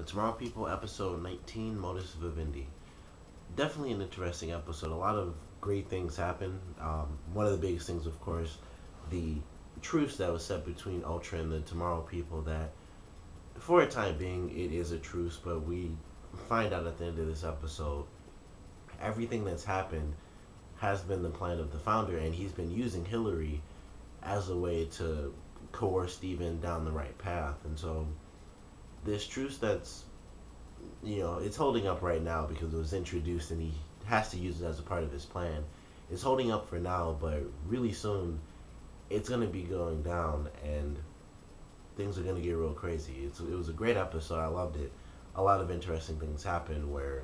Tomorrow People, episode 19, Modus Vivendi. Definitely an interesting episode. A lot of great things happen. One of the biggest things, of course, the truce that was set between Ultra and the Tomorrow People. That, for a time being, it is a truce, but we find out at the end of this episode everything that's happened has been the plan of the founder, and he's been using Hillary as a way to coerce Steven down the right path. And so, this truce that's it's holding up right now because it was introduced and he has to use it as a part of his plan. It's holding up for now, but really soon it's going to be going down and things are going to get real crazy. It was a great episode. I loved it. A lot of interesting things happened where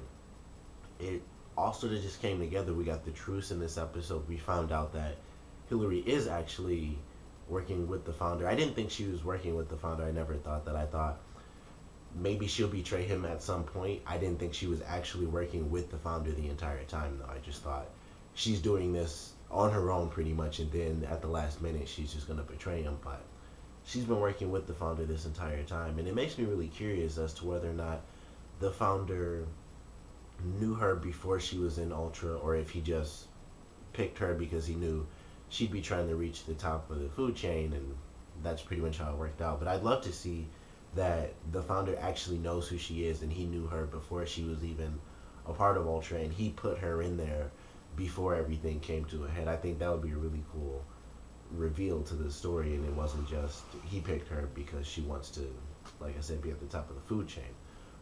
it all sort of just came together. We got the truce in this episode. We found out that Hillary is actually working with the founder. I didn't think she was working with the founder. I never thought that. I thought maybe she'll betray him at some point. I didn't think she was actually working with the founder the entire time, though. I just thought she's doing this on her own pretty much, and then at the last minute, she's just going to betray him. But she's been working with the founder this entire time, and it makes me really curious as to whether or not the founder knew her before she was in Ultra, or if he just picked her because he knew she'd be trying to reach the top of the food chain, and that's pretty much how it worked out. But I'd love to see that the founder actually knows who she is and he knew her before she was even a part of Ultra and he put her in there before everything came to a head. I think that would be a really cool reveal to the story, and it wasn't just he picked her because she wants to, like I said, be at the top of the food chain.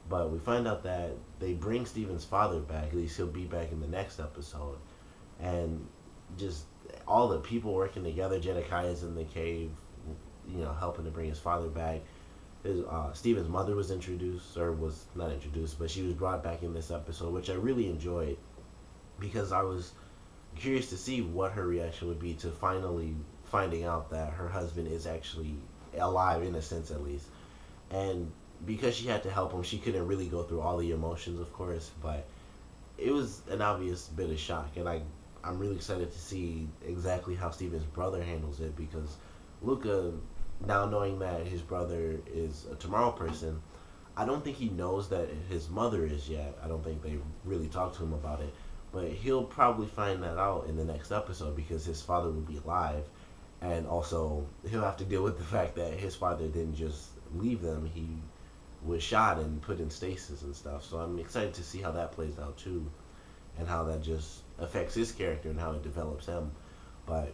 But we find out that they bring Steven's father back. At least he'll be back in the next episode. And just all the people working together. Jedekiah's in the cave, helping to bring his father back. Steven's mother was introduced, or was not introduced, but she was brought back in this episode, which I really enjoyed because I was curious to see what her reaction would be to finally finding out that her husband is actually alive, in a sense at least. And because she had to help him, she couldn't really go through all the emotions, of course, but it was an obvious bit of shock, and I'm really excited to see exactly how Steven's brother handles it because Luca, now knowing that his brother is a Tomorrow person, I don't think he knows that his mother is yet. I don't think they really talked to him about it, but he'll probably find that out in the next episode because his father will be alive, and also he'll have to deal with the fact that his father didn't just leave them. He was shot and put in stasis and stuff. So I'm excited to see how that plays out too, and how that just affects his character and how it develops him. But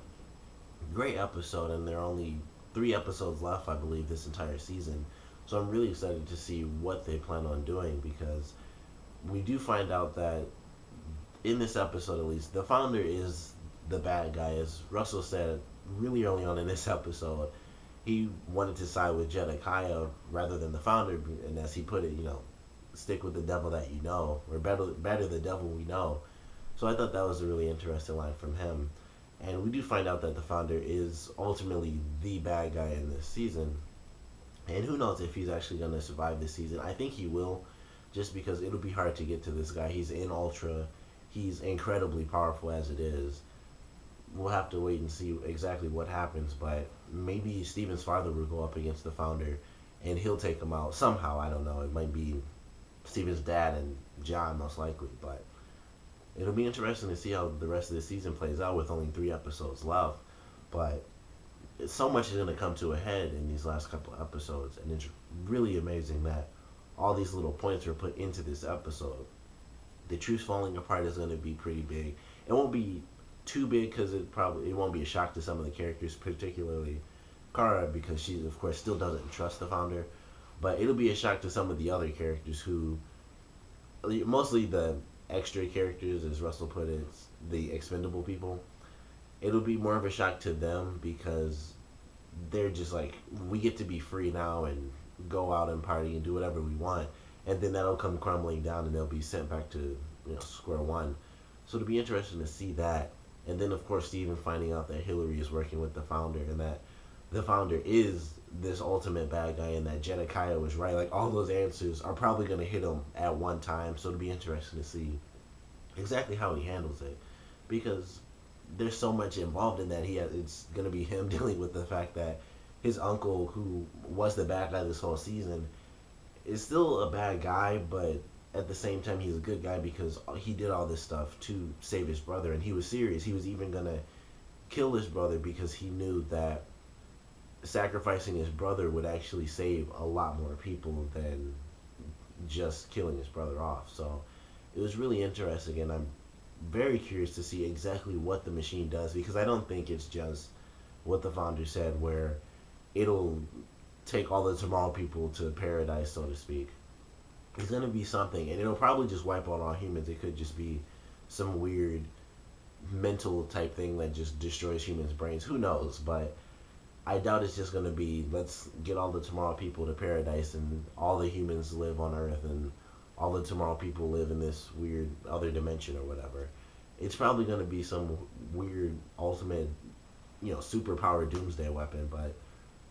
great episode, and there are only 3 episodes left, I believe, this entire season. So I'm really excited to see what they plan on doing because we do find out that in this episode, at least, the founder is the bad guy. As Russell said really early on in this episode, he wanted to side with Jedekiah rather than the founder, and as he put it, stick with the devil that you know, or better the devil we know. So I thought that was a really interesting line from him. And we do find out that the founder is ultimately the bad guy in this season. And who knows if he's actually going to survive this season. I think he will, just because it'll be hard to get to this guy. He's in Ultra. He's incredibly powerful as it is. We'll have to wait and see exactly what happens, but maybe Steven's father will go up against the founder and he'll take him out somehow. I don't know. It might be Steven's dad and John, most likely, but it'll be interesting to see how the rest of the season plays out with only 3 episodes left. But so much is going to come to a head in these last couple of episodes, and it's really amazing that all these little points are put into this episode. The truth falling apart is going to be pretty big. It won't be too big because it won't be a shock to some of the characters, particularly Kara, because she of course still doesn't trust the founder. But it'll be a shock to some of the other characters who, mostly the extra characters, as Russell put it, the expendable people. It'll be more of a shock to them because they're just like, we get to be free now and go out and party and do whatever we want, and then that'll come crumbling down and they'll be sent back to square one. So it'll be interesting to see that. And then, of course, Steven finding out that Hillary is working with the founder and that the founder is this ultimate bad guy and that Jedekiah was right. Like, all those answers are probably going to hit him at one time. So it'll be interesting to see exactly how he handles it. Because there's so much involved in that. It's going to be him dealing with the fact that his uncle, who was the bad guy this whole season, is still a bad guy, but at the same time he's a good guy because he did all this stuff to save his brother, and he was serious. He was even gonna kill his brother because he knew that sacrificing his brother would actually save a lot more people than just killing his brother off. So it was really interesting, and I'm very curious to see exactly what the machine does because I don't think it's just what the founder said, where it'll take all the tomorrow people to paradise, so to speak. It's gonna be something, and it'll probably just wipe out all humans. It could just be some weird mental type thing that just destroys humans' brains. Who knows? But I doubt it's just gonna be let's get all the tomorrow people to paradise and all the humans live on Earth and all the tomorrow people live in this weird other dimension or whatever. It's probably gonna be some weird ultimate, superpower doomsday weapon. But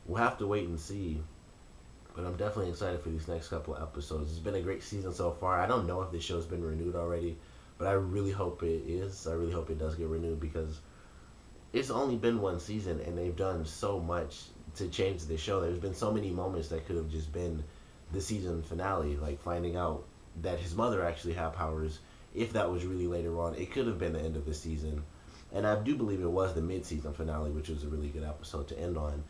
we'll have to wait and see. But I'm definitely excited for these next couple of episodes. It's been a great season so far. I don't know if this show's been renewed already, but I really hope it is. I really hope it does get renewed because it's only been one season and they've done so much to change the show. There's been so many moments that could have just been the season finale, like finding out that his mother actually had powers. If that was really later on, it could have been the end of the season. And I do believe it was the mid-season finale, which was a really good episode to end on.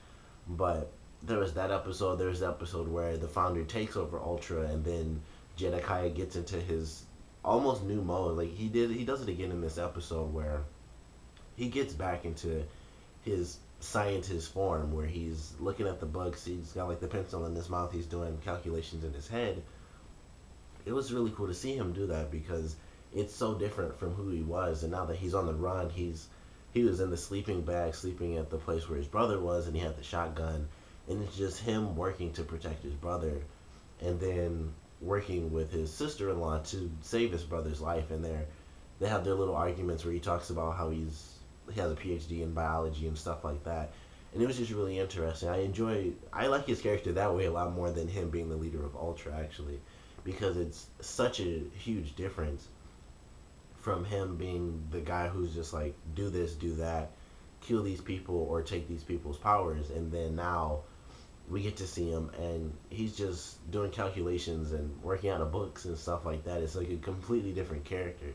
But there was that episode. There was the episode where the founder takes over Ultra, and then Jedediah gets into his almost new mode. Like he does it again in this episode where he gets back into his scientist form, where he's looking at the bugs. He's got like the pencil in his mouth. He's doing calculations in his head. It was really cool to see him do that because it's so different from who he was. And now that he's on the run, he was in the sleeping bag, sleeping at the place where his brother was, and he had the shotgun. And it's just him working to protect his brother, and then working with his sister-in-law to save his brother's life. And they have their little arguments where he talks about how he has a PhD in biology and stuff like that. And it was just really interesting. I like his character that way a lot more than him being the leader of Ultra, actually, because it's such a huge difference from him being the guy who's just like, do this, do that, kill these people or take these people's powers. And then now we get to see him and he's just doing calculations and working out of books and stuff like that. It's like a completely different character,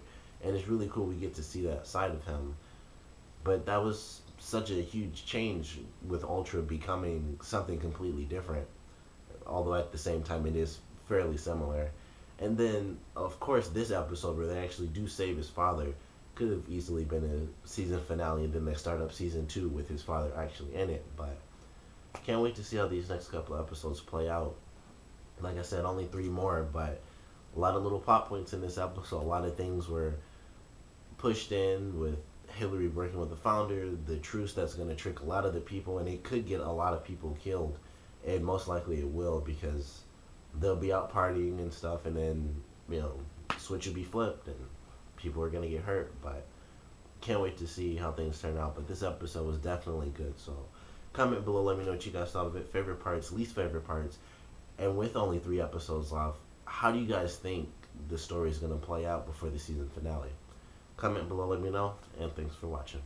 and it's really cool we get to see that side of him. But that was such a huge change with Ultra becoming something completely different, although at the same time it is fairly similar. And then of course this episode where they actually do save his father could have easily been a season finale, and then they start up season 2 with his father actually in it. But can't wait to see how these next couple of episodes play out. Like I said, only 3 more, but a lot of little plot points in this episode. A lot of things were pushed in with Hillary working with the founder, the truce that's going to trick a lot of the people, and it could get a lot of people killed. And most likely it will, because they'll be out partying and stuff, and then, switch will be flipped, and people are going to get hurt. But can't wait to see how things turn out. But this episode was definitely good, so comment below, let me know what you guys thought of it. Favorite parts, least favorite parts. And with only 3 episodes left, how do you guys think the story is going to play out before the season finale? Comment below, let me know, and thanks for watching.